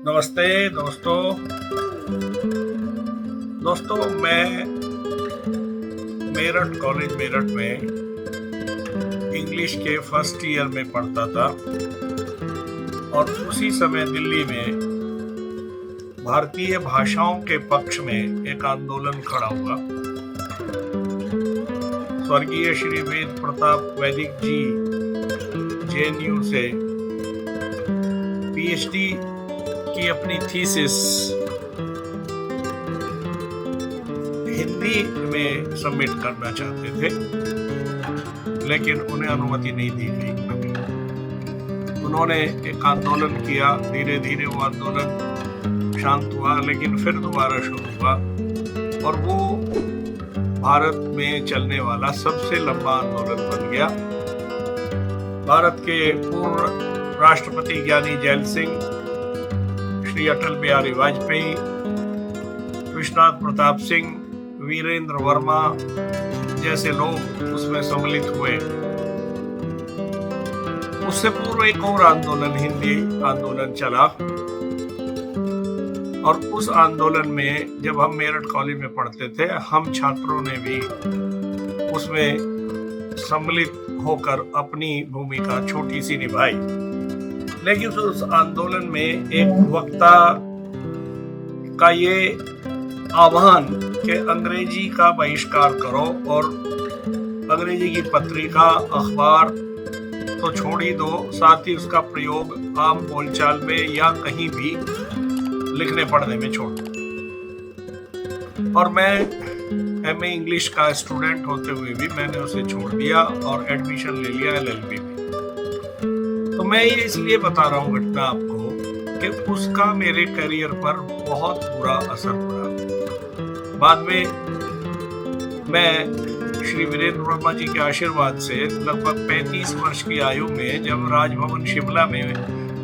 नमस्ते दोस्तों मैं मेरठ कॉलेज मेरठ में इंग्लिश के फर्स्ट ईयर में पढ़ता था और उसी समय दिल्ली में भारतीय भाषाओं के पक्ष में एक आंदोलन खड़ा हुआ। स्वर्गीय श्री वेद प्रताप वैदिक जी जेएनयू से पीएचडी की अपनी थीसिस हिंदी में सबमिट करना चाहते थे, लेकिन उन्हें अनुमति नहीं दी गई। उन्होंने एक आंदोलन किया, धीरे धीरे वो आंदोलन शांत हुआ, लेकिन फिर दोबारा शुरू हुआ और वो भारत में चलने वाला सबसे लंबा आंदोलन बन गया। भारत के पूर्व राष्ट्रपति ज्ञानी जैल सिंह, श्री अटल बिहारी वाजपेयी, विश्वनाथ प्रताप सिंह, वीरेंद्र वर्मा जैसे लोग उसमें सम्मिलित हुए। उससे पूर्व एक और आंदोलन, हिंदी आंदोलन चला और उस आंदोलन में जब हम मेरठ कॉलेज में पढ़ते थे, हम छात्रों ने भी उसमें सम्मिलित होकर अपनी भूमिका छोटी सी निभाई। लेकिन उस आंदोलन में एक वक्ता का ये आह्वान कि अंग्रेजी का बहिष्कार करो और अंग्रेजी की पत्रिका, अखबार तो छोड़ ही दो, साथ ही उसका प्रयोग आम बोलचाल में या कहीं भी लिखने पढ़ने में छोड़ दो। और मैं एमए इंग्लिश का स्टूडेंट होते हुए भी मैंने उसे छोड़ दिया और एडमिशन ले लिया एलएलबी में। तो मैं ये इसलिए बता रहा हूँ घटना आपको कि उसका मेरे करियर पर बहुत बुरा असर पड़ा। बाद में मैं श्री वीरेंद्र वर्मा जी के आशीर्वाद से लगभग 35 वर्ष की आयु में जब राजभवन शिमला में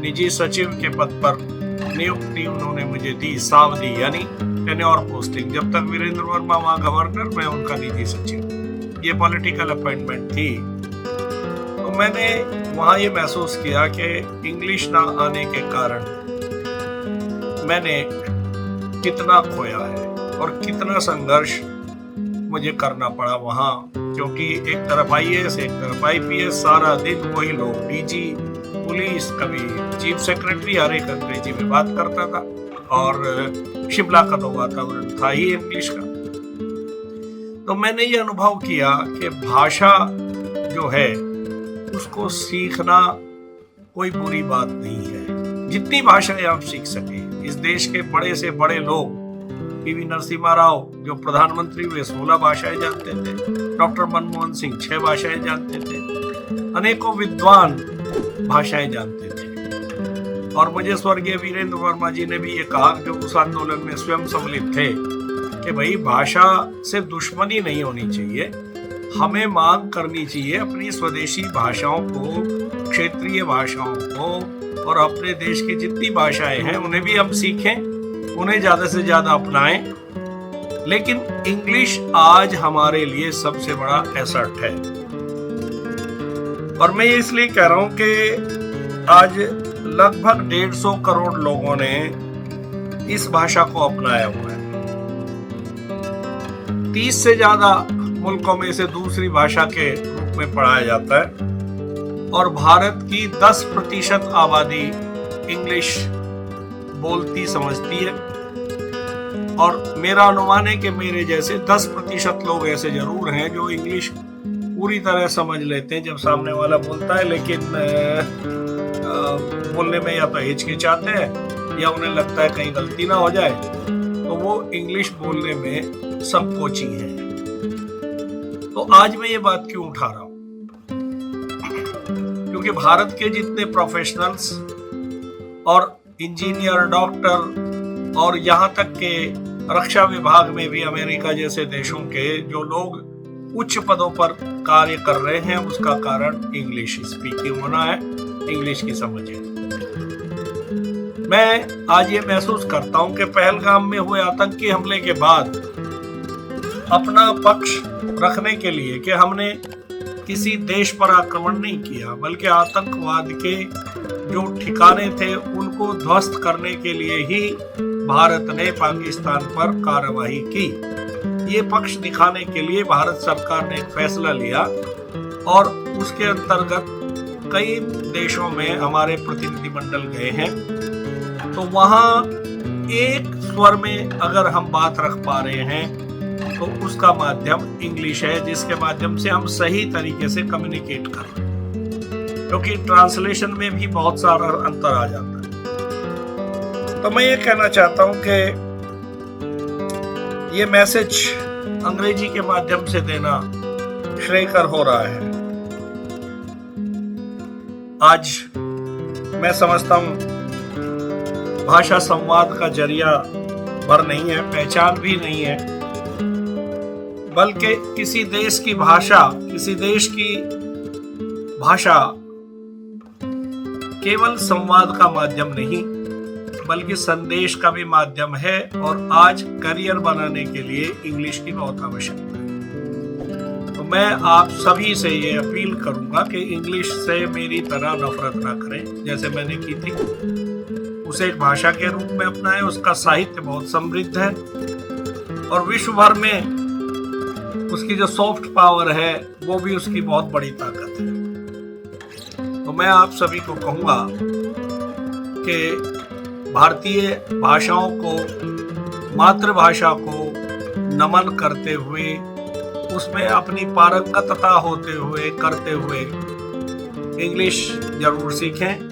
निजी सचिव के पद पर नियुक्ति उन्होंने मुझे दी, सावधि यानी टेन्योर पोस्टिंग। जब तक वीरेंद्र वर्मा वहाँ गवर्नर, मैं उनका निजी सचिव, ये पॉलिटिकल अपॉइंटमेंट थी। तो मैंने वहाँ ये महसूस किया कि इंग्लिश ना आने के कारण मैंने कितना खोया है और कितना संघर्ष मुझे करना पड़ा वहाँ, क्योंकि एक तरफ आईएएस, एक तरफ आईपीएस, सारा दिन वही लोग, डीजी, पुलिस, कभी चीफ सेक्रेटरी, हर एक अंग्रेजी में बात करता था और शिमला का तो वातावरण था ही इंग्लिश का। तो मैंने ये अनुभव किया कि भाषा जो है उसको सीखना कोई बुरी बात नहीं है। जितनी भाषाएं आप सीख सके। इस देश के बड़े से बड़े लोग, पीवी नरसिम्हा राव जो प्रधानमंत्री हुए 16 भाषाएं जानते थे, डॉक्टर मनमोहन सिंह 6 भाषाएं जानते थे, अनेकों विद्वान भाषाएं जानते थे। और मुझे स्वर्गीय वीरेंद्र वर्मा जी ने भी ये कहा, जो उस आंदोलन में स्वयं सम्मिलित थे, कि भाई भाषा से दुश्मनी नहीं होनी चाहिए, हमें मांग करनी चाहिए अपनी स्वदेशी भाषाओं को, क्षेत्रीय भाषाओं को, और अपने देश की जितनी भाषाएं हैं उन्हें भी हम सीखें, उन्हें ज्यादा से ज्यादा अपनाएं। लेकिन इंग्लिश आज हमारे लिए सबसे बड़ा एसेट है। और मैं ये इसलिए कह रहा हूं कि आज लगभग 150 करोड़ लोगों ने इस भाषा को अपनाया हुआ है। 30 से ज्यादा मुल्कों में इसे दूसरी भाषा के रूप में पढ़ाया जाता है और भारत की 10% आबादी इंग्लिश बोलती समझती है। और मेरा अनुमान है कि मेरे जैसे 10% लोग ऐसे जरूर हैं जो इंग्लिश पूरी तरह समझ लेते हैं जब सामने वाला बोलता है, लेकिन बोलने में या तो हिचकिचाते हैं या उन्हें लगता है कहीं गलती ना हो जाए, तो वो इंग्लिश बोलने में संकोची है। तो आज मैं ये बात क्यों उठा रहा हूं? क्योंकि भारत के जितने प्रोफेशनल्स और इंजीनियर, डॉक्टर और यहाँ तक के रक्षा विभाग में भी अमेरिका जैसे देशों के जो लोग उच्च पदों पर कार्य कर रहे हैं, उसका कारण इंग्लिश स्पीकिंग होना है, इंग्लिश की समझ है। मैं आज ये महसूस करता हूं कि पहलगाम में हुए आतंकी हमले के बाद अपना पक्ष रखने के लिए कि हमने किसी देश पर आक्रमण नहीं किया, बल्कि आतंकवाद के जो ठिकाने थे उनको ध्वस्त करने के लिए ही भारत ने पाकिस्तान पर कार्रवाई की। ये पक्ष दिखाने के लिए भारत सरकार ने एक फैसला लिया और उसके अंतर्गत कई देशों में हमारे प्रतिनिधिमंडल गए हैं। तो वहाँ एक स्वर में अगर हम बात रख पा रहे हैं तो उसका माध्यम इंग्लिश है, जिसके माध्यम से हम सही तरीके से कम्युनिकेट कर रहे हैं, क्योंकि ट्रांसलेशन में भी बहुत सारा अंतर आ जाता है। तो मैं ये कहना चाहता हूं कि ये मैसेज अंग्रेजी के माध्यम से देना श्रेयकर हो रहा है। आज मैं समझता हूं भाषा संवाद का जरिया भर नहीं है, पहचान भी नहीं है, बल्कि किसी देश की भाषा केवल संवाद का माध्यम नहीं बल्कि संदेश का भी माध्यम है। और आज करियर बनाने के लिए इंग्लिश की बहुत आवश्यकता है। तो मैं आप सभी से ये अपील करूंगा कि इंग्लिश से मेरी तरह नफरत ना करें, जैसे मैंने की थी। उसे एक भाषा के रूप में अपनाएं। उसका साहित्य बहुत समृद्ध है और विश्व भर में उसकी जो सॉफ्ट पावर है वो भी उसकी बहुत बड़ी ताकत है। तो मैं आप सभी को कहूंगा कि भारतीय भाषाओं को, मातृभाषा को नमन करते हुए, उसमें अपनी पारंगतता करते हुए इंग्लिश जरूर सीखें।